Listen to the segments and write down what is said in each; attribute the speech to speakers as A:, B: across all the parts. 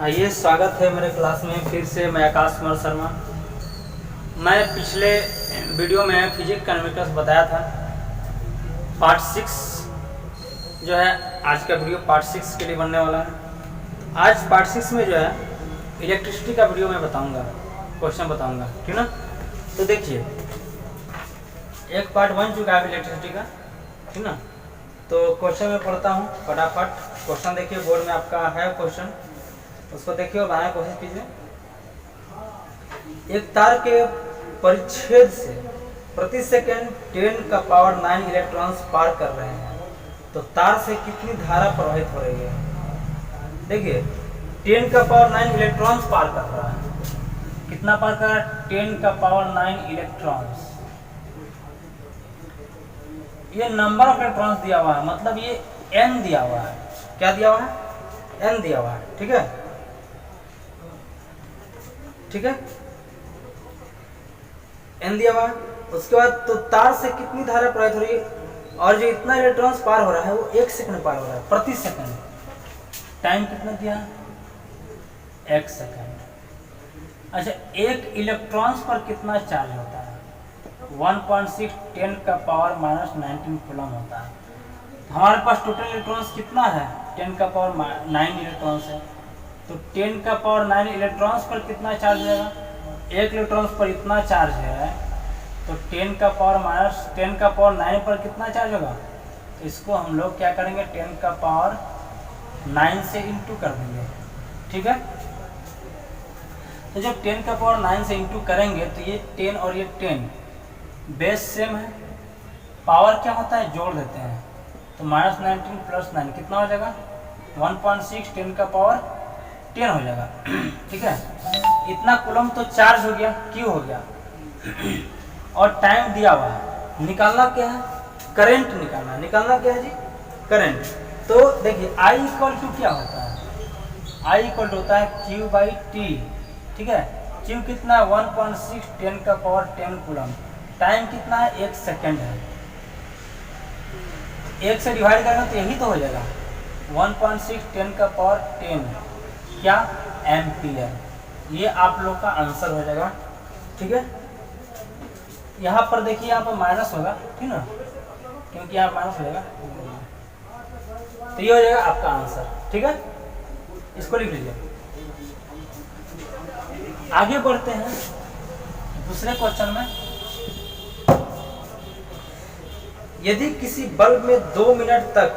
A: आइए, स्वागत है मेरे क्लास में फिर से। मैं आकाश कुमार शर्मा। मैं पिछले वीडियो में फिजिक्स कन्वर्टर्स बताया था। पार्ट 6 जो है आज का वीडियो पार्ट 6 के लिए बनने वाला है। आज पार्ट 6 में जो है इलेक्ट्रिसिटी का वीडियो मैं बताऊंगा, क्वेश्चन बताऊंगा, ठीक ना। तो देखिए, एक पार्ट बन चुका है इलेक्ट्रिसिटी का, ठीक ना। तो क्वेश्चन में पढ़ता हूँ फटाफट। क्वेश्चन देखिए, बोर्ड में आपका है क्वेश्चन, उसको देखिए और बनाने की कोशिश कीजिए। एक तार के परिच्छेद से प्रति सेकंड 10 का पावर 9 इलेक्ट्रॉन्स पार कर रहे हैं, तो तार से कितनी धारा प्रवाहित हो रही है। देखिए, 10 का पावर 9 इलेक्ट्रॉन्स पार कर रहा है। कितना पार कर रहा है? 10 का पावर 9 इलेक्ट्रॉन्स। ये नंबर ऑफ इलेक्ट्रॉन्स दिया हुआ है, मतलब ये n दिया हुआ है। क्या दिया हुआ है? n दिया हुआ है, ठीक है, ठीक है, n दिया हुआ है। उसके बाद तो तार से कितनी धारा प्रवाहित हो रही है, और जो इतना इलेक्ट्रॉन्स पार हो रहा है वो 1 सेकंड पार हो रहा है, प्रति सेकंड। टाइम कितना दिया? 1 सेकंड। अच्छा, एक इलेक्ट्रॉन्स पर कितना चार्ज होता है? 1.6 10 का पावर -19 कूलम होता है। हमारे पास टोटल इलेक्ट्रॉन्स कितना है? 10 का पावर 9 इलेक्ट्रॉन्स है। तो 10 का पावर 9 इलेक्ट्रॉन्स पर कितना चार्ज रहेगा? एक इलेक्ट्रॉन्स पर इतना चार्ज है, तो 10 का पावर 9 पर कितना चार्ज होगा? तो इसको हम लोग क्या करेंगे? 10 का पावर 9 से इंटू कर देंगे, ठीक है। तो जब 10 का पावर 9 से इंटू करेंगे तो ये 10 और ये 10 बेस सेम है। पावर क्या होता है? जोड़ देते हैं, तो -19 + 9 कितना हो जाएगा? 1.6 10 का पावर 10 हो जाएगा, ठीक है। इतना कूलम तो चार्ज हो गया, क्यू हो गया, और टाइम दिया हुआ है। निकालना क्या है? करंट निकालना है। निकालना क्या है जी? करंट। तो देखिए, I = क्या होता है? I = होता है Q/T, ठीक है। Q कितना है? 1.6 10 का पावर 10 कूलम। टाइम कितना है? 1 सेकेंड है। 1 से डिवाइड करेंगे तो यही तो हो जाएगा 1.6 10 का पावर 10 क्या? एम्पियर। ये आप लोग का आंसर हो जाएगा, ठीक है। यहाँ पर देखिए, यहाँ पर माइनस होगा, ठीक ना, क्योंकि यहाँ माइनस हो जाएगा, तो ये हो जाएगा आपका आंसर, ठीक है। इसको लिख लीजिए। आगे बढ़ते हैं दूसरे क्वेश्चन में। यदि किसी बल्ब में 2 मिनट तक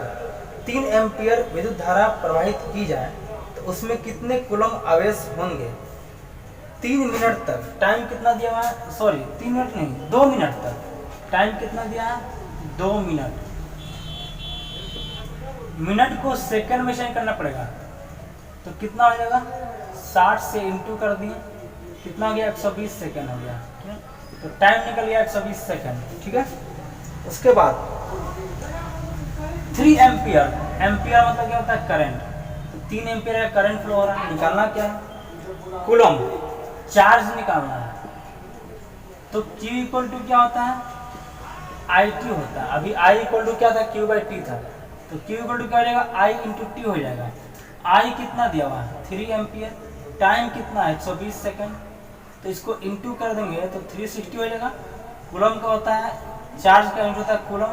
A: 3 एम्पियर विद्युत धारा प्रवाहित की जाए तो उसमें कितने कूलम आवेश होंगे? 3 मिनट तक। टाइम कितना दिया हुआ है? सॉरी, 3 मिनट नहीं, 2 मिनट तक। टाइम कितना दिया है? 2 मिनट। मिनट को सेकंड में चेंज करना पड़ेगा, तो कितना हो जाएगा? 60 से इंटू कर दिए, कितना हो गया? 120 सेकंड हो गया, ठीक है। तो टाइम निकल गया 120 सेकंड, ठीक है। उसके बाद 3 एम्पियर। एम्पियर मतलब क्या होता है? करंट। तो 3 एम्पियर का करंट फ्लो हो रहा है। निकालना क्या है? कूलम। चार्ज निकालना है। तो Q = क्या होता है? IT होता है। अभी I = क्या था? Q/T था। तो Q = क्या हो जाएगा? I × T हो जाएगा। I कितना दिया हुआ है? 3 एम्पियर। टाइम कितना है? 120 सेकंड। तो इसको इंटू कर देंगे तो 360 हो जाएगा। कूलम का होता है, चार्ज का यूनिट होता है कूलम,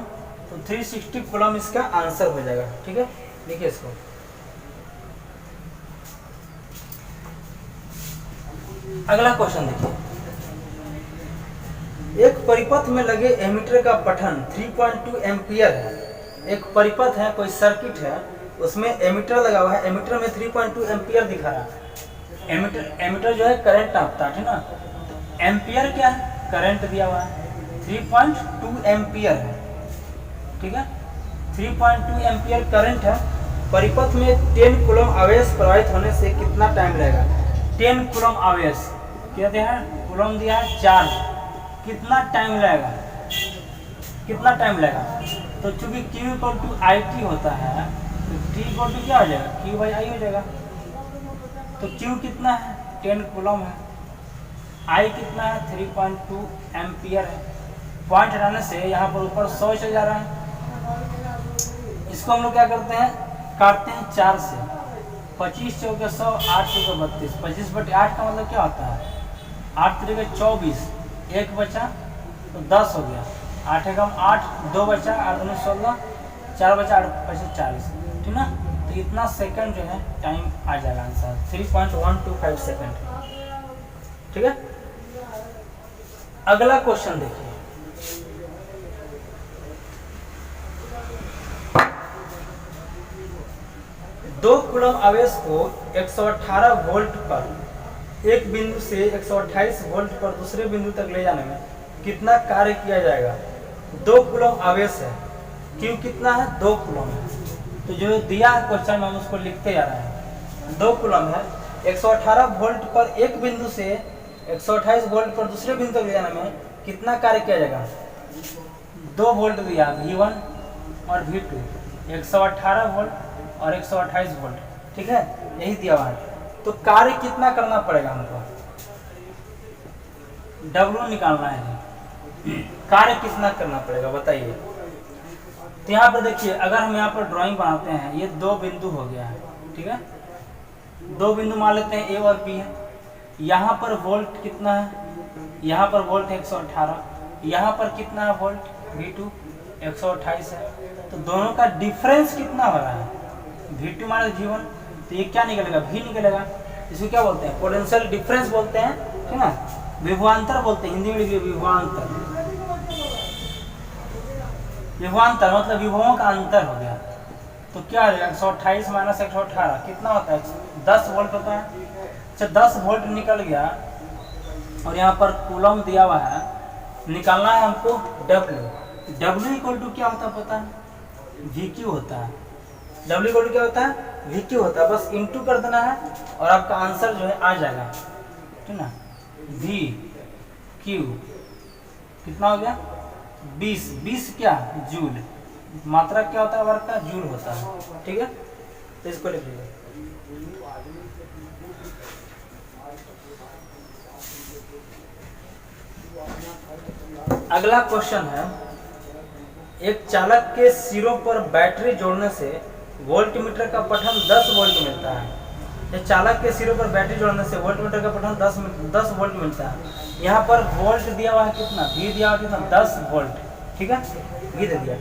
A: तो 360 कूलम इसका आंसर हो जाएगा, ठीक है। देखिए इसको, अगला क्वेश्चन देखिए। एक परिपथ में लगे एमीटर का पठन 3.2 एम्पियर है। एक परिपथ है, कोई सर्किट है, उसमें एमीटर लगा हुआ है। एमीटर में 3.2 एम्पियर दिखा रहा है। एमीटर जो है करंट नापता है, ठीक ना। तो एम्पियर क्या है? करंट दिया हुआ है। 3.2 एम्पियर है, ठीक है। 3.2 एम्पियर करंट है। परिपथ में 10 कूलम आवेश प्रवाहित होने से कितना टाइम लगेगा? 10 कूलम आवेश क्या दिया है? कूलम दिया है, चार्ज। कितना टाइम लगेगा? कितना टाइम लगेगा? तो चूंकि Q = IT होता है, तो T = क्या हो जाएगा? Q/I हो जाएगा। तो Q कितना है? 10 कूलम है। I कितना है? 3.2 एम्पियर है। पॉइंट हटाने से यहाँ पर ऊपर 100 चल जा रहा है। इसको हम लोग क्या करते हैं? काटते हैं 4 से, 25 चौके 100, 8 चौके 32, 25/8 का मतलब क्या होता है? 8 तरीके 24, एक बचा तो 10 हो गया, 8 एकम 8, 2 बचा, 8 दूनी 16, 4 बचा, 8 बचा 40, ठीक ना। तो इतना सेकंड जो है टाइम आ जाएगा आंसर 3.125 सेकंड, ठीक है। अगला क्वेश्चन देखिए, दो कूलम आवेश को 118 वोल्ट पर एक बिंदु से 128 वोल्ट पर दूसरे बिंदु तक ले जाने में कितना कार्य किया जाएगा? 2 कूलम आवेश है, क्यू कितना है? 2 कूलम है। तो जो दिया है क्वेश्चन में हम उसको लिखते जा रहे हैं। 2 कूलम है, 118 वोल्ट पर एक बिंदु से 128 वोल्ट पर दूसरे बिंदु तक ले जाने में कितना कार्य किया जाएगा? 2 वोल्ट दिया, V1 और V2, 118 वोल्ट और 128 वोल्ट, ठीक है, यही दिया हुआ है। तो कार्य कितना करना पड़ेगा हमको? W निकालना है। कार्य कितना करना पड़ेगा बताइए। तो यहाँ पर देखिए, अगर हम यहाँ पर ड्राइंग बनाते हैं, ये 2 बिंदु हो गया है, ठीक है। 2 बिंदु मान लेते हैं, A और B है। यहाँ पर वोल्ट कितना है? यहाँ पर वोल्ट 118, यहाँ पर कितना है वोल्ट? V2 128 है। तो दोनों का डिफरेंस कितना हो रहा है? V2 माइनस V1, तो ये क्या निकलेगा? V निकलेगा। इसको क्या बोलते हैं? पोटेंशियल डिफरेंस बोलते हैं, ठीक है, विभवांतर बोलते हैं, हिंदी में लिखिए विभवांतर। विभवांतर मतलब विभवों का अंतर हो गया। तो क्या हो जाएगा? 128 माइनस 118 कितना होता है? 10 वोल्ट होता है। अच्छा, 10 वोल्ट निकल गया और यहाँ पर कूलम दिया हुआ है, निकालना है हमको W। W इक्वल टू क्या होता है पता है? VQ होता है। W इक्वल टू क्या होता है? VQ होता है। बस इंटू कर देना है और आपका आंसर जो है आ जाएगा, ठीक ना। VQ कितना हो गया? 20। 20 क्या? जूल। मात्रा क्या होता है वर्क का? जूल होता है, ठीक है। तो इसको लिख लीजिए। अगला क्वेश्चन है, एक चालक के सिरों पर बैटरी जोड़ने से वोल्टमीटर का पठन 10 वोल्ट मिलता है। एक चालक के सिरों पर बैटरी जोड़ने से वोल्टमीटर का पठन 10 वोल्ट मिलता है। यहाँ पर वोल्ट दिया हुआ है कितना? V दिया हुआ कितना? 10 वोल्ट, ठीक है, V दे दिया।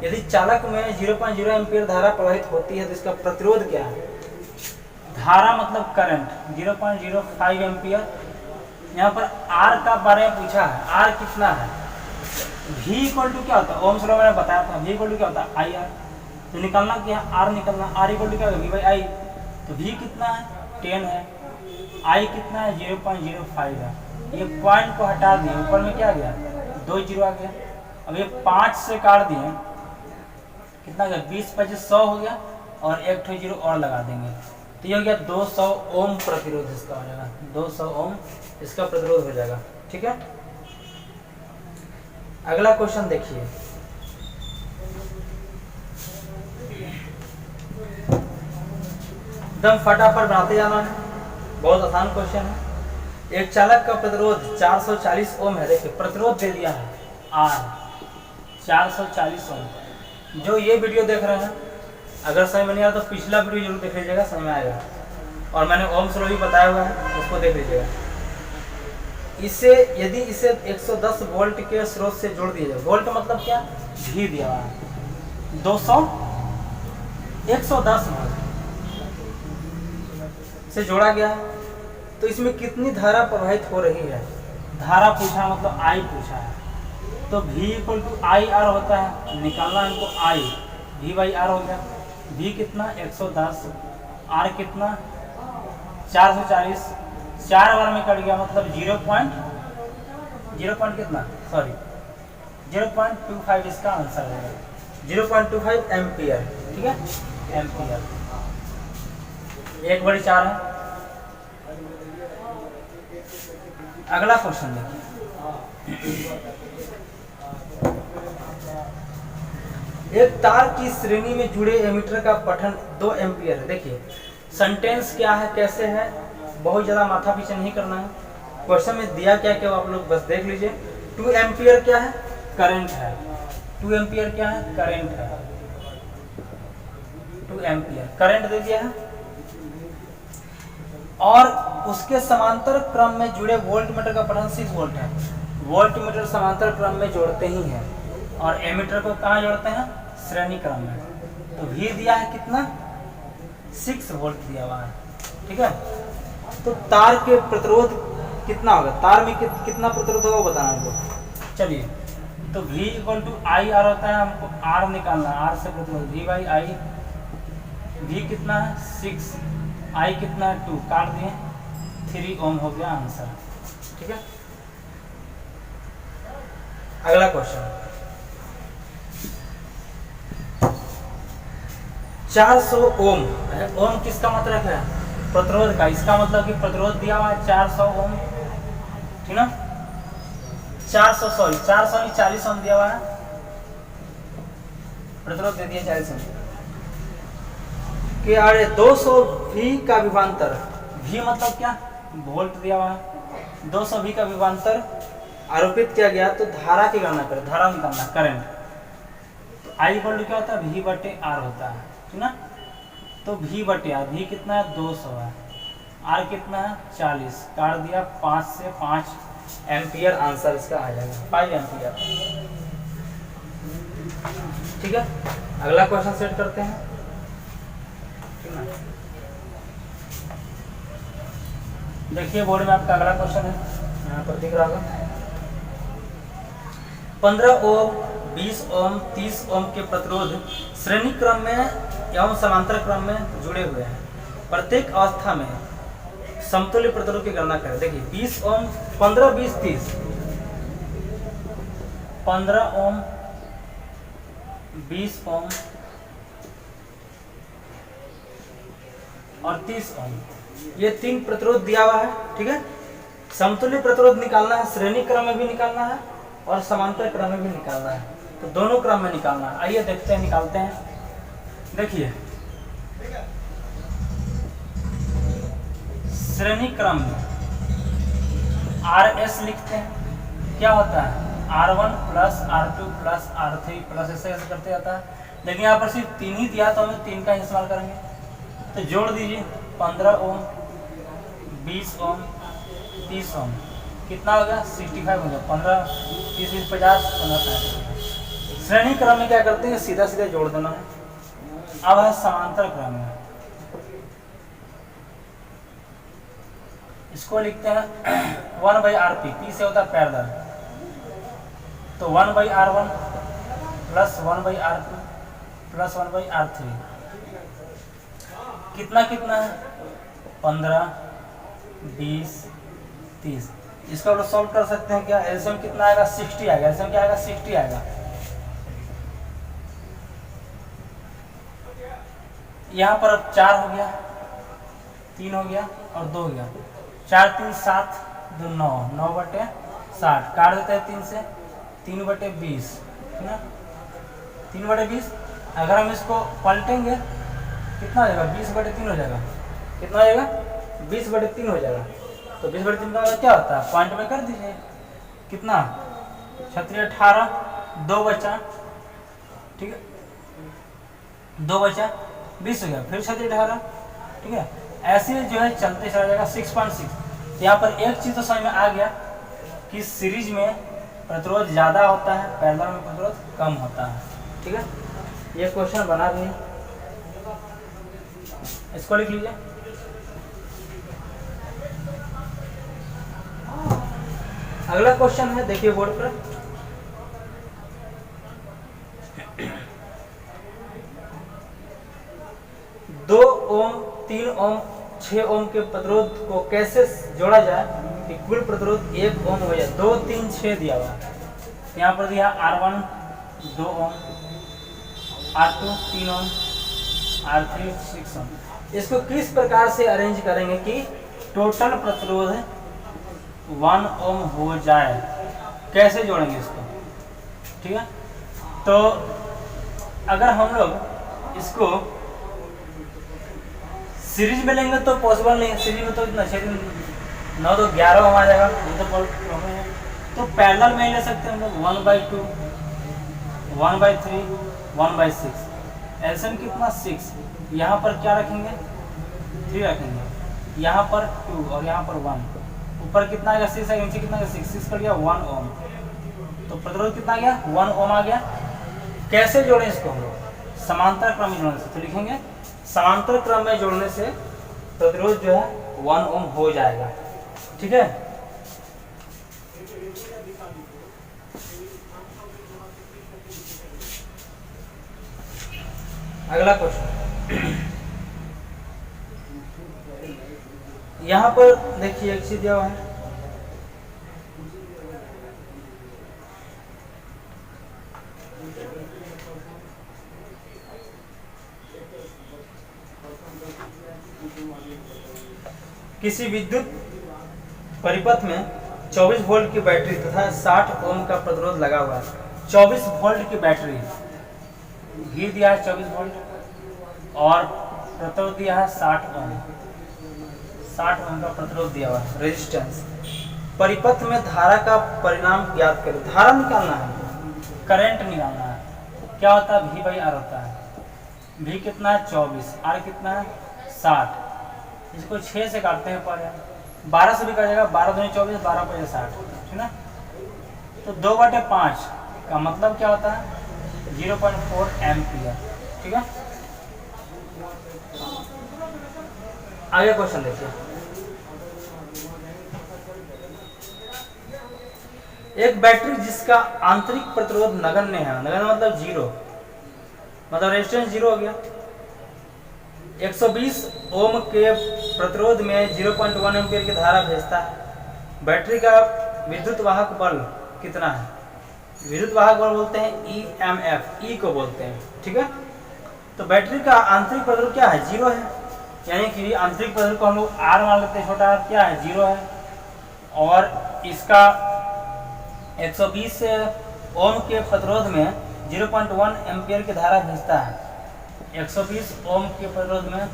A: यदि चालक में 0.0 एम्पीयर धारा प्रवाहित होती है तो इसका प्रतिरोध क्या है? धारा मतलब करंट, 0.05 एम्पीयर। यहाँ पर R का बारे में पूछा है, R कितना है? V इक्वल टू क्या होता है? ओम्स लॉ मैंने बताया था, V इक्वल टू क्या होता है? IR। तो निकालना क्या है? R निकालना। R इक्वल टू क्या होगा? V/I। तो V कितना है? 10 है। I कितना है? 0.05 है। ये पॉइंट को हटा दिए, ऊपर में क्या आ गया? 2 जीरो आ गया। अब ये 5 से काट दिए, कितना गया? 20 25 100 हो गया और एक ठो जीरो और लगा देंगे, तो ये हो गया 200 ओम प्रतिरोध इसका हो जाएगा। 200 ओम इसका प्रतिरोध हो जाएगा, ठीक है। अगला क्वेश्चन देखिए, एकदम फटाफट बनाते जाना है, बहुत आसान क्वेश्चन है। एक चालक का प्रतिरोध 440 ओम है। देखिए प्रतिरोध दे दिया है R 440 ओम। जो ये वीडियो देख रहे हैं, अगर समझ में नहीं आया तो पिछला वीडियो जरूर देख लीजिएगा, समझ में आएगा। और मैंने ओम्स लॉ भी बताया हुआ है, उसको देख लीजिएगा। इसे यदि इसे 110 वोल्ट के स्रोत से जोड़ दिया जाए, वोल्ट मतलब क्या? V दिया हुआ है, 110 वोल्ट से जोड़ा गया है, तो इसमें कितनी धारा प्रवाहित हो रही है? धारा पूछा मतलब I पूछा है, तो V इक्वल टू IR होता है। निकालना हमको I, V/R हो गया। V कितना? 110, R कितना? 440, 4 बार में कट गया मतलब 0. कितना? सॉरी 0.25 इसका आंसर है, 0.25 एम्पियर, ठीक है, एम्पियर। 1/4 है। अगला क्वेश्चन देखिए, एक तार की श्रेणी में जुड़े एमीटर का पठन 2 एम्पियर है। देखिए सेंटेंस क्या है, कैसे है, बहुत ज़्यादा माथा पीछे नहीं करना है। क्वेश्चन में दिया क्या क्या आप लोग बस देख लीजिए। 2 एम्पियर क्या है? करंट है। 2 एम्पियर क्या है? करंट है। 2 एम्पियर करंट दे दिया है। और उसके समांतर क्रम में जुड़े वोल्टमीटर का पठन 6 वोल्ट है। वोल्टमीटर समांतर क्रम में जोड़ते ही हैं और एमीटर को कहाँ जोड़ते हैं? श्रेणी क्रम में। तो V दिया है कितना? 6 वोल्ट दिया हुआ है, ठीक है। तो तार के प्रतिरोध कितना होगा? तार में कितना प्रतिरोध होगा वो बताना हमको। चलिए, तो V equal to I R होता है, हमको R निकालना है। R से प्रतिरोध V बाई आई। V कितना है? 6, I कितना है? 2, काट दिए, 3 ओम हो गया आंसर, ठीक है। अगला क्वेश्चन, 400 ओम। ओम किसका मतलब है? प्रतिरोध का। इसका मतलब कि प्रतिरोध दिया हुआ है 400 ओम, ठीक ना। 400 नहीं 40 ओम दिया हुआ है, प्रतिरोध दे दिया 40 ओम कि अरे 200 V का विभवांतर। V मतलब क्या? वोल्ट दिया हुआ है। 200 V का विभवांतर आरोपित किया गया तो धारा की गणना करें, धारा निकालना, करंट। तो I इक्वल टू क्या होता है? V बटे R होता है, ठीक ना। तो V बटे R, V कितना है? 200 है, R कितना है? 40, काट दिया, 5 से 5 एम्पियर आंसर इसका आ जाएगा, 5 एम्पियर, ठीक है। अगला क्वेश्चन सेट करते हैं, ठीक ना। देखिए बोर्ड में आपका अगला क्वेश्चन है, यहाँ पर दिख रहा होगा। 15 ओम, 20 ओम, 30 ओम के प्रतिरोध श्रेणी क्रम में एवं समांतर क्रम में जुड़े हुए हैं। प्रत्येक अवस्था में समतुल्य प्रतिरोध की गणना करें। देखिए 20 ओम, 15, 20, 30, 15 ओम, 20 ओम और 30 ओम, ये 3 प्रतिरोध दिया हुआ है, ठीक है। समतुल्य प्रतिरोध निकालना है, श्रेणी क्रम में भी निकालना है और समांतर क्रम में भी निकालना है, तो दोनों क्रम में निकालना है। आइए देखते हैं, निकालते हैं। देखिए श्रेणी क्रम में RS लिखते हैं, क्या होता है? R1 plus R2 plus R3 plus ऐसे ऐसे करते जाता है, लेकिन यहाँ पर सिर्फ 3 ही दिया तो हमें 3 का इस्तेमाल करेंगे। तो जोड़ दीजिए, 15 ओम, 20 ओम, 30 ओम, कितना हो गया? 65 हो गया। 15, 30, 20, 50, 15, 65। श्रेणी क्रम में क्या करते हैं? सीधा सीधा जोड़ देना है। अब है समांतर क्रम में, इसको लिखते हैं 1/RP, P से होता है पैरेलल, तो 1/R1 plus 1/R2 plus 1/R3, कितना कितना है? 15, 20, 30। इसको हम लोग सॉल्व कर सकते हैं क्या? एलसीएम कितना आएगा? 60 आएगा। एलसीएम क्या आएगा? 60 आएगा। यहाँ पर अब 4 हो गया, 3 हो गया और 2 हो गया। 4, 3, 7, 2, 9, 9/60, काट देते हैं 3 से, 3/20, है ना। 3/20, अगर हम इसको पलटेंगे कितना हो जाएगा? 20/3 हो जाएगा। कितना हो जाएगा? 20/3 हो जाएगा। तो 20/3 का क्या होता है? पॉइंट में कर दीजिए, कितना? 36, 18, 2 बचा, ठीक है, 2 बचा, 20 हो गया, फिर 36, 18, ठीक है। ऐसे जो है चलते चला जाएगा। 6.6। तो यहाँ पर एक चीज़ तो समझ में आ गया कि सीरीज में प्रतिरोध ज़्यादा होता है, पैरेलल में प्रतिरोध कम होता है, ठीक है। ये क्वेश्चन बना दिए, इसको लिख लीजिए। अगला क्वेश्चन है, देखिए बोर्ड पर, दो ओम, 3 ओम, 6 ओम के प्रतिरोध को कैसे जोड़ा जाए कि कुल प्रतिरोध 1 ओम हो जाए। 2, 3, 6 दिया हुआ, यहाँ पर दिया R1 2 ओम, R2 3 ओम, R3 6 ओम। इसको किस प्रकार से अरेंज करेंगे कि टोटल प्रतिरोध 1 ओम हो जाए? कैसे जोड़ेंगे इसको, ठीक है। तो अगर हम लोग इसको सीरीज में लेंगे तो पॉसिबल नहीं है, सीरीज में तो इतना 6 दिन 9 तो 11 ओम आ जाएगा, तो पैरेलल में ले सकते हैं हम लोग 1/2, 1/3, 1/6। एलसीएम कितना? 6। यहाँ पर क्या रखेंगे? 3 रखेंगे, यहाँ पर 2 और यहाँ पर 1, ऊपर कितना आएगा 6 है, नीचे कितना 6 कर दिया 1 ओम, तो प्रतिरोध कितना आ गया 1 ओम आ गया। कैसे जोड़ें इसको हम लोग, समांतर क्रम में जोड़ने से, तो लिखेंगे समांतर क्रम में जोड़ने से प्रतिरोध जो है 1 ओम हो जाएगा। ठीक है, अगला क्वेश्चन यहाँ पर देखिए एक चीज दिया हुआ है, किसी विद्युत परिपथ में 24 वोल्ट की बैटरी तथा 60 ओम का प्रतिरोध लगा हुआ है। 24 वोल्ट की बैटरी, भी दिया है 24 वोल्ट और प्रतिरोध दिया है 60 ओम, 60 ओम का प्रतिरोध दिया हुआ है, रेजिस्टेंस। परिपथ में धारा का परिणाम ज्ञात करें। धारा निकालना है, करंट निकालना है। क्या होता है, V बाई आर होता है। V कितना है 24, आर कितना है 60। इसको 6 से काटते हैं पर, 12 से भी काट जाएगा, 12 दूनी 24, 12 5 60, ठीक ना। तो 2/5 का मतलब क्या होता है 0.4 एम्पियर। ठीक है, आगे क्वेश्चन देखिए। एक बैटरी जिसका आंतरिक प्रतिरोध नगण्य है, नगण्य मतलब 0, मतलब रेजिस्टेंस 0 हो गया, 120 ओम के प्रतिरोध में 0.1 एम्पियर की धारा भेजता है। बैटरी का विद्युत वाहक बल कितना है, विद्युत वाहक बल बोलते हैं EMF, ई को बोलते हैं। ठीक है, तो बैटरी का आंतरिक प्रतिरोध क्या है 0 है, यानी कि आंतरिक प्रतिरोध को हम लोग R मान लेते हैं, छोटा r क्या है 0 है, और इसका 120 ओम के प्रतिरोध में 0.1 एम्पियर की धारा भेजता है। 120 ओम के प्रतिरोध में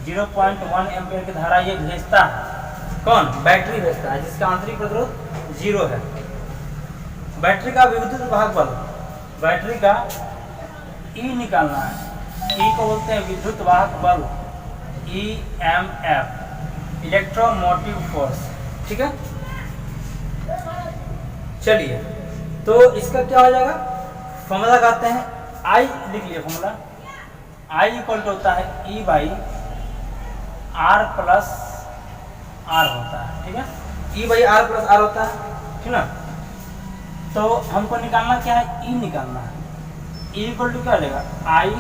A: 0.1 एम्पियर की धारा ये भेजता है। कौन, बैटरी भेजता है, जिसका आंतरिक प्रतिरोध 0 है। बैटरी का विद्युत वाहक बल, बैटरी का E निकालना है, E को बोलते हैं विद्युत वाहक बल, EMF, इलेक्ट्रोमोटिव फोर्स। ठीक है, चलिए तो इसका क्या हो जाएगा, फॉर्मूला कहते हैं I, लिख लिया फॉर्मूला, I इक्वल टू होता है E by R plus R होता है। ठीक है, E by R plus R होता है, ठीक ना। तो हमको निकालना क्या है, E निकालना है। E इक्वल टू क्या हो जाएगा I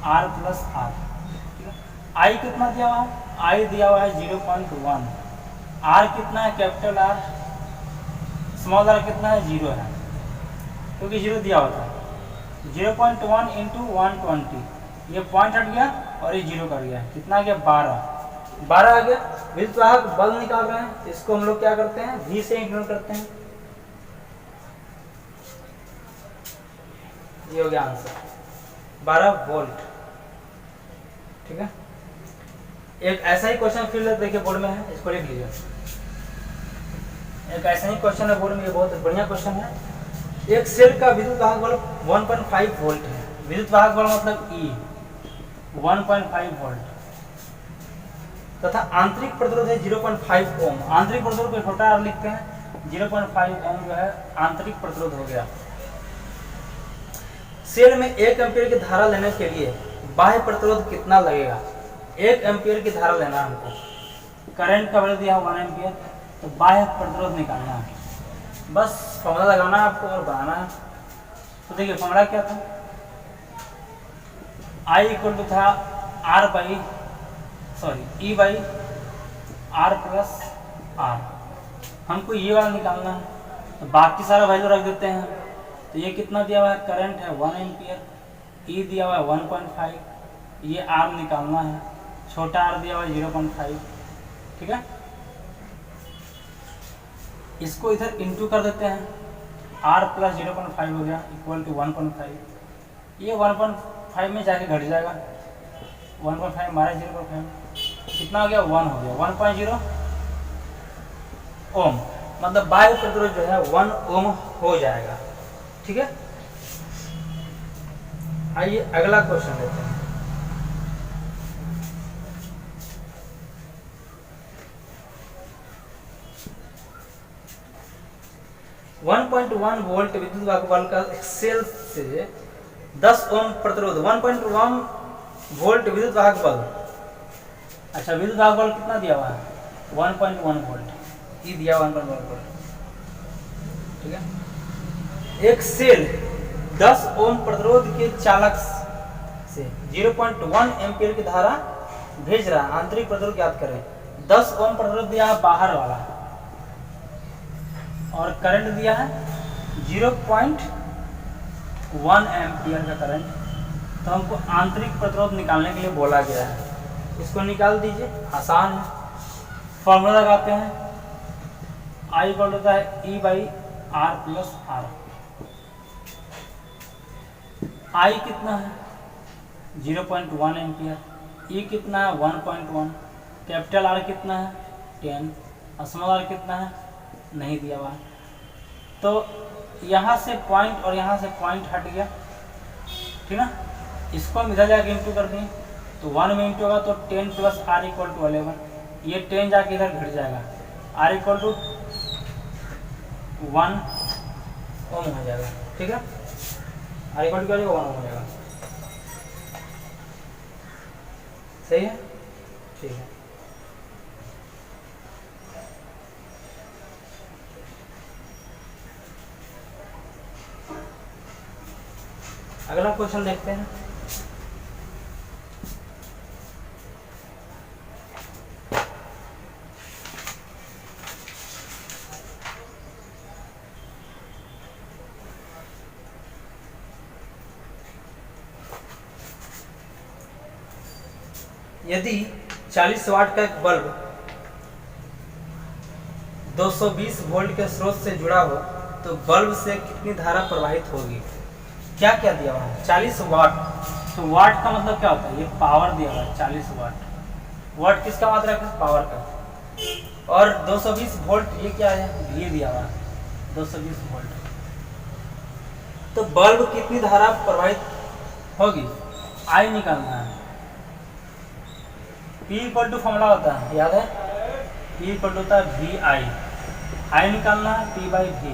A: R plus R. I कितना दिया हुआ है, I दिया हुआ है 0.1, R कितना है कैपिटल R, स्मॉल r कितना है 0 है, क्योंकि 0 दिया होता है। 0.1 इंटू 120, ये पॉइंट हट गया और ये 0 कर गया, कितना आ गया 12 आ गया। विद्युत वाहक बल निकाल रहे हैं, इसको हम लोग क्या करते हैं V से इग्नोर करते हैं, ये हो गया आंसर 12 वोल्ट। ठीक है, एक ऐसा ही क्वेश्चन फिर देखिए बोर्ड में है, इसको लिख लीजिए। एक ऐसा ही क्वेश्चन है बोर्ड में, ये बहुत बढ़िया क्वेश्चन है। एक सेल का विद्युत वाहक बल 1.5 वोल्ट है, विद्युत वाहक बल मतलब E 1.5 वोल्ट, तथा आंतरिक प्रतिरोध है 0.5 ओम। आंतरिक प्रतिरोध को छोटा r लिखते हैं, 0.5 ओम जो है आंतरिक प्रतिरोध हो गया। सेल में 1 एम्पियर की धारा लेने के लिए बाह्य प्रतिरोध कितना लगेगा, 1 एम्पियर की धारा लेना है हमको, करंट का वैल्यू दिया 1 एम्पियर, तो बाह्य प्रतिरोध निकालना है। बस फॉर्मूला लगाना है आपको और बनाना है। तो देखिए फॉर्मूला क्या था, I इक्वल टू था E by R plus R. हमको ये वाला निकालना है, तो बाकी सारा वैल्यू रख देते हैं। तो ये कितना दिया हुआ है, करंट है 1 एम्पियर, E दिया हुआ है 1.5, ये R निकालना है, छोटा r दिया हुआ है 0.5। ठीक है, इसको इधर इंटू कर देते हैं, r प्लस 0.5 हो गया इक्वल टू 1.5, ये 1.5 में जाके घट जाएगा, 1.5 माइनस 0.5 कितना हो गया 1 हो गया, 1.0 ओम, मतलब बाह्य प्रतिरोध जो है 1 ओम हो जाएगा। ठीक है, आइए अगला क्वेश्चन लेते हैं। 1.1 वोल्ट विद्युत वाहक बल्ब का सेल से 10 ओम प्रतिरोध, 1.1 वोल्ट विद्युत वाहक बल्ब। अच्छा, विद्युत वाहक बल्ब कितना दिया हुआ है? 1.1 वोल्ट, ये दिया 1.1 वोल्ट, ठीक है। एक सेल 10 ओम प्रतिरोध के चालक से 0.1 एम्पीयर की धारा भेज रहा है। आंतरिक प्रतिरोध ज्ञात करें। 10 ओम प्रतिरोध दिया है बाहर वाला, और करंट दिया है 0.1 एम्पीयर का करंट। तो हमको आंतरिक प्रतिरोध निकालने के लिए बोला गया है। इसको निकाल दीजिए, आसान है। फॉर्मूला लगाते हैं, I इक्वल होता है E/R प्लस R। I कितना है? 0.1 एम्पियर। E कितना है? 1.1। कैपिटल R कितना है? 10। स्मॉल r कितना है? नहीं दिया हुआ। तो यहाँ से पॉइंट और यहाँ से पॉइंट हट गया, ठीक ना। इसको हम इधर जाके इंटू कर दें, तो 1 में इंटू होगा तो 10 प्लस R इक्वल टू 11। ये 10 जाके इधर घट जाएगा, R इक्वल टू 1 ओम हो जाएगा, ठीक है। R इक्वल टू क्या हो जाएगा? 1 ओम हो जाएगा। सही है, ठीक है। अगला क्वेश्चन देखते हैं। यदि 40 वाट का एक बल्ब 220 वोल्ट के स्रोत से जुड़ा हो तो बल्ब से कितनी धारा प्रवाहित होगी? क्या क्या दिया हुआ है? 40 वाट। तो वाट का मतलब क्या होता है? ये पावर दिया हुआ है 40 वाट। वाट किसका मात्रक है? पावर का। और 220 वोल्ट ये क्या है? ये दिया हुआ है 220 वोल्ट। तो बल्ब कितनी धारा प्रवाहित होगी? आई निकालना है। P इक्वल टू फॉर्मूला होता है, याद है? P इक्वल टू होता है VI। आई निकालना है P/V।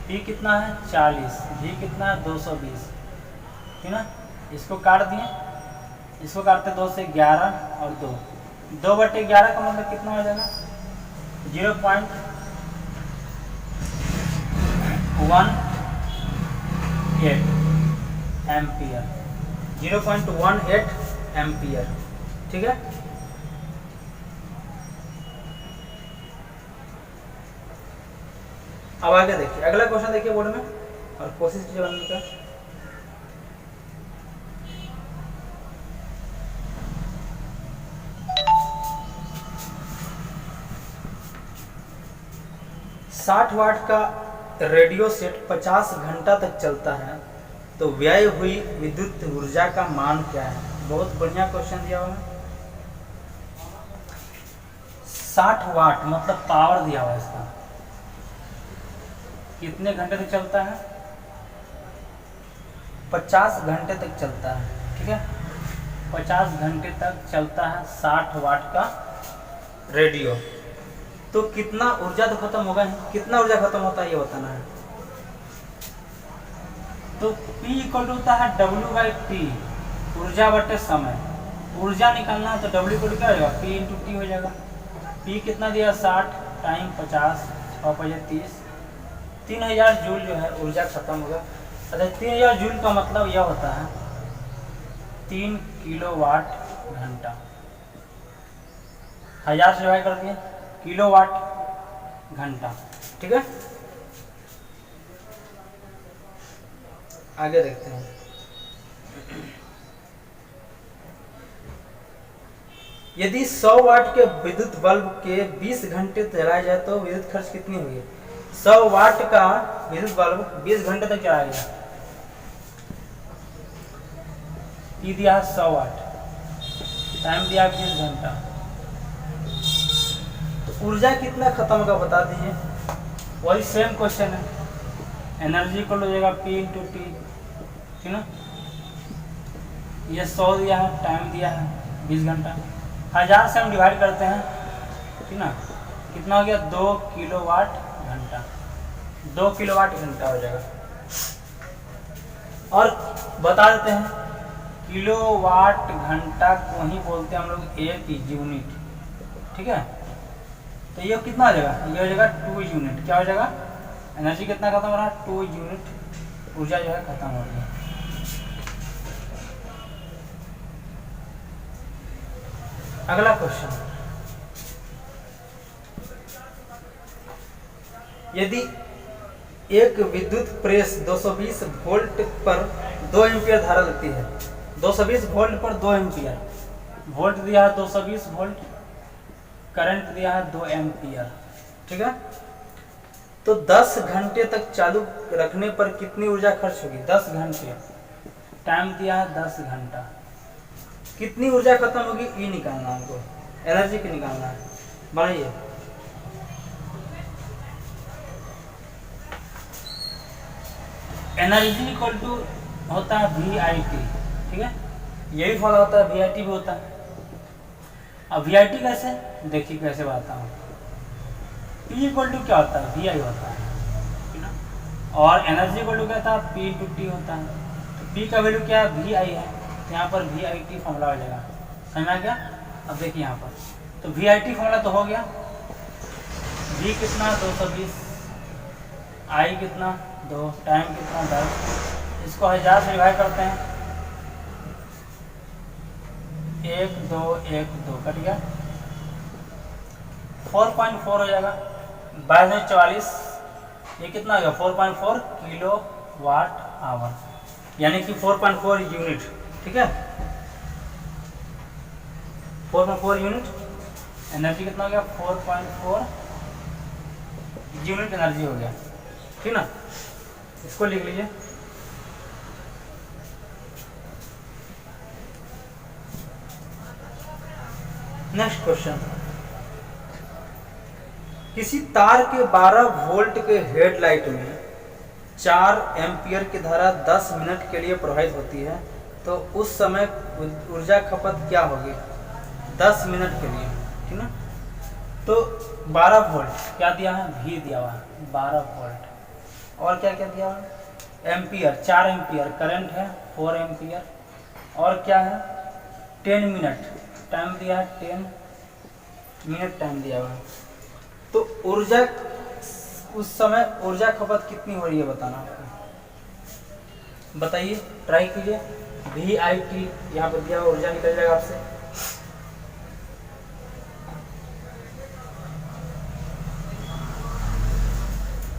A: P कितना है? 40। V कितना है? 220, ठीक ना। इसको काट दिए, इसको काटते 2 से 11 और 2, 2/11 का मतलब कितना हो जाएगा? 0.18 एम्पियर, 0.18 एम्पियर, ठीक है। अब आगे देखिए, अगला क्वेश्चन देखिए बोर्ड में और कोशिश कीजिए बनने का। साठ वाट का रेडियो सेट 50 घंटा तक चलता है तो व्यय हुई विद्युत ऊर्जा का मान क्या है? बहुत बढ़िया क्वेश्चन दिया हुआ है। 60 वाट मतलब पावर दिया हुआ है, इसका कितने घंटे तक चलता है? 50 घंटे तक चलता है, ठीक है। 50 घंटे तक चलता है 60 वाट का रेडियो। तो कितना ऊर्जा तो खत्म होगा, कितना ऊर्जा खत्म होता है ये बताना है। तो P इक्वल होता है W/T, ऊर्जा बटे समय। ऊर्जा निकालना है तो W इक्वल क्या हो जाएगा? P इंटू T हो जाएगा। P कितना दिया? 60 टाइम 50, 6×5 = 30, 3000 जूल जो है ऊर्जा खत्म होगा। अच्छा, 3000 जूल का मतलब यह होता है 3 किलोवाट घंटा। 1000 से डिवाइड कर दिए, किलोवाट घंटा, ठीक है। आगे देखते हैं। यदि 100 वाट के विद्युत बल्ब के 20 घंटे चलाया जाए तो विद्युत खर्च कितनी हुई? 100 वाट का विद्युत बल्ब 20 घंटे तक चलाया गया, P दिया है 100 वाट, टाइम दिया 20 घंटा, तो ऊर्जा कितना खत्म होगा बता दीजिए। वही सेम क्वेश्चन है, एनर्जी को हो जाएगा P इंटू T, ठीक ना। ये 100 दिया है, टाइम दिया है 20 घंटा, 1000 से हम डिवाइड करते हैं, ठीक ना। कितना हो गया? 2 किलोवाट घंटा। 2 किलोवाट घंटा हो जाएगा। और बता देते हैं किलोवाट घंटा को ही बोलते हैं हम लोग एक यूनिट, ठीक है। तो ये कितना हो जाएगा, ये हो जाएगा 2 यूनिट। क्या हो जाएगा, एनर्जी कितना खत्म हो रहा है, 2 यूनिट ऊर्जा जो है खत्म हो रही है। अगला क्वेश्चन, यदि एक विद्युत प्रेस 220 वोल्ट पर 2 एम्पियर धारा लेती है, 220 वोल्ट पर 2 एम्पियर, वोल्ट दिया है 220 वोल्ट, करंट दिया है 2 एम्पियर, ठीक है। तो 10 घंटे तक चालू रखने पर कितनी ऊर्जा खर्च होगी, 10 घंटे, टाइम दिया है 10 घंटा, कितनी ऊर्जा खत्म होगी, ये निकालना हमको, एनर्जी की निकालना है। बढ़ाइए, एनर्जी इक्वल टू होता है VIT, ठीक है, यही फॉलो होता है, VIT भी होता है। अब VIT कैसे, देखिए कैसे बताता हूँ। P इक्वल टू क्या होता है, VI होता है, ठीक है, और एनर्जी इक्वल टू क्या था, P × T होता है। तो P का वैल्यू क्या है, VI है, यहाँ पर VIT फॉर्मूला हो जाएगा, समझ में आ गया। अब देखिए यहाँ पर, तो VIT फॉर्मूला तो हो गया, V कितना 220, I कितना 2, टाइम कितना 10, इसको 1000 से डिवाइड करते हैं, 1 2 1 2 कट गया, 4.4 हो जाएगा, 2244, ये कितना हो गया 4.4 किलोवाट आवर, यानी कि 4.4 यूनिट, ठीक है, 4.4 यूनिट। एनर्जी कितना हो गया, 4.4 यूनिट एनर्जी हो गया, ठीक ना। इसको लिख लीजिए, नेक्स्ट क्वेश्चन, किसी तार के 12 वोल्ट के हेडलाइट में 4 एम्पियर की धारा 10 मिनट के लिए प्रवाहित होती है, तो उस समय ऊर्जा खपत क्या होगी 10 मिनट के लिए, ठीक ना। तो 12 वोल्ट क्या दिया है, V दिया हुआ है 12 वोल्ट, और क्या क्या दिया हुआ है, एम्पियर 4 एम्पियर, करंट है 4 एम्पियर, और क्या है 10 मिनट, टाइम दिया है 10 मिनट टाइम दिया हुआ है। तो ऊर्जा उस समय ऊर्जा खपत कितनी हो रही है बताना आपको, बताइए, ट्राई कीजिए। VIT यहाँ पर दिया हुआ, ऊर्जा निकल जाएगा आपसे,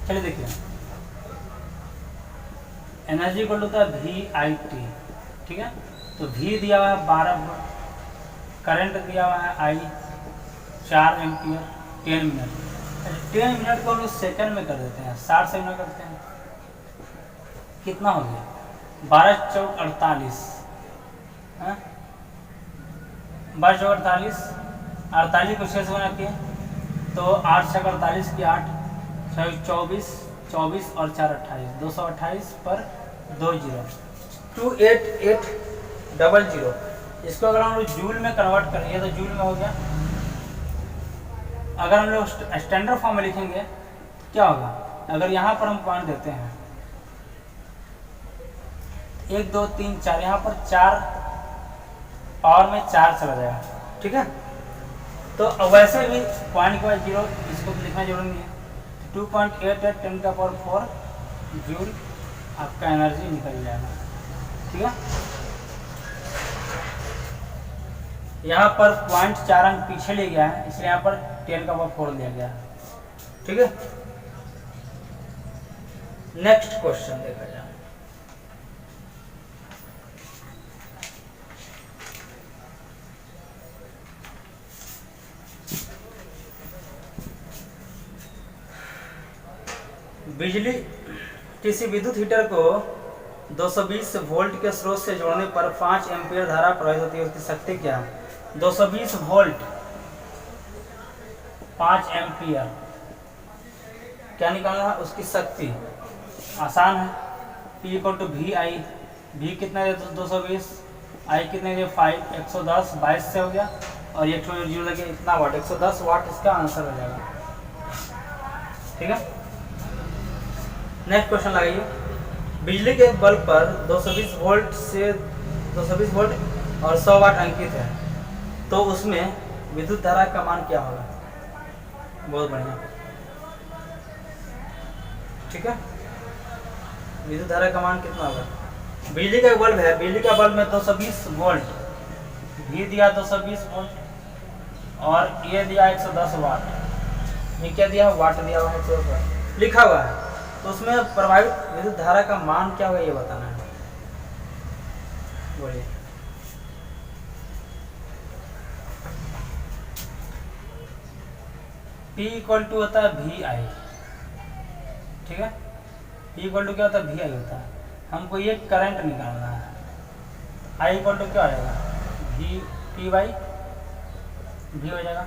A: चलिए देखिए, एनर्जी इक्वल होता है VIT, ठीक है। तो V दिया हुआ है 12, करंट दिया हुआ है I 4 एम्पियर, 10 मिनट, 10 मिनट को हम लोग सेकंड में कर देते हैं, 60 सेकंड करते हैं, कितना हो गया 12 चौक 48, 12 चौक 48, 48 को 6 से गुणा किए तो 8 छक 48 की 8, 6 24, 24 और 4 28, 228 पर 2 जीरो, 28800। इसको अगर हम लोग जूल में कन्वर्ट करेंगे तो जूल में हो गया। अगर हम लोग स्टैंडर्ड फॉर्म में लिखेंगे क्या होगा, अगर यहाँ पर हम पॉइंट देते हैं 1 2 3 4, यहाँ पर 4 पावर में 4 चला जाएगा, ठीक है। तो वैसे भी पॉइंट के बाद जीरो, इसको भी लिखना जरूरी नहीं है। 2.88 10 का पावर 4 जूल आपका एनर्जी निकल जाएगा, ठीक है। यहाँ पर पॉइंट 4 अंक पीछे ले गया है, इसलिए यहाँ पर 10 का पावर 4 लिया गया, ठीक है। नेक्स्ट क्वेश्चन देखा जाए, बिजली किसी विद्युत हीटर को 220 वोल्ट के स्रोत से जोड़ने पर 5 एम्पीयर धारा प्रवाहित होती है, उसकी शक्ति क्या है। 220 वोल्ट 5 एम्पीयर, क्या निकालना है उसकी शक्ति, आसान है, P equal to VI, V कितना है 220, I कितने दे 5, 110, 22 से हो गया, और ये जीरो लगे इतना वाट, 110 वाट इसका आंसर हो जाएगा, ठीक है। नेक्स्ट क्वेश्चन लगाइए। बिजली के बल्ब पर 220 वोल्ट से 220 वोल्ट और 100 वाट अंकित है, तो उसमें विद्युत धारा का मान क्या होगा? बहुत बढ़िया, ठीक है। विद्युत धारा का मान कितना होगा? बिजली का बल्ब है, बिजली का बल्ब में 220 वोल्ट, भी दिया 220 वोल्ट और ये दिया 110 वाट। ये क्या दिया? वाट दिया हुआ है, 110 वाट लिखा हुआ है। तो उसमें प्रभावित विद्युत धारा का मान क्या होगा ये बताना है। बोलिए। P इक्वल टू होता है VI, ठीक है। P इक्वल टू क्या होता है? VI होता है। हमको ये करंट निकालना है। I इक्वल टू क्या हो जाएगा? P बाई V हो जाएगा।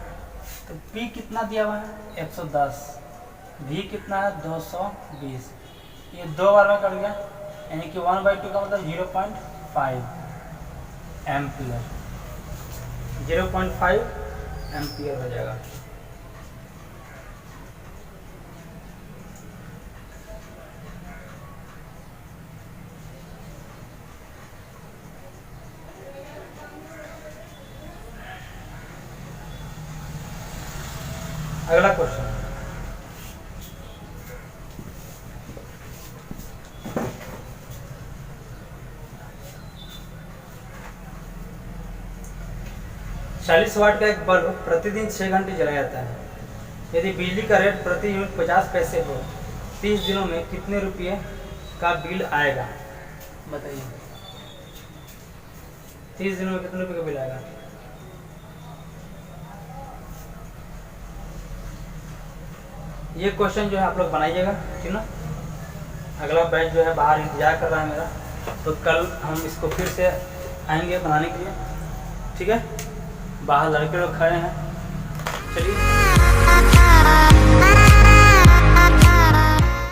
A: तो P कितना दिया हुआ है? 110, V कितना है? 220। ये दो बार में कट गया, यानी कि 1/2 का मतलब 0.5 एम्पियर, 0.5 एम्पियर हो जाएगा। अगला क्वेश्चन, चालीस वाट का एक बल्ब प्रतिदिन 6 घंटे जलाया जाता है। यदि बिजली का रेट प्रति यूनिट 50 पैसे हो, 30 दिनों में कितने रुपये का बिल आएगा? बताइए। 30 दिनों में कितने रुपये का बिल आएगा? ये क्वेश्चन जो है आप लोग बनाइएगा, ठीक ना। अगला बैच जो है बाहर इंतजार कर रहा है मेरा, तो कल हम इसको फिर से आएंगे बनाने के लिए, ठीक है। बाहर लड़के लोग खड़े हैं, चलिए।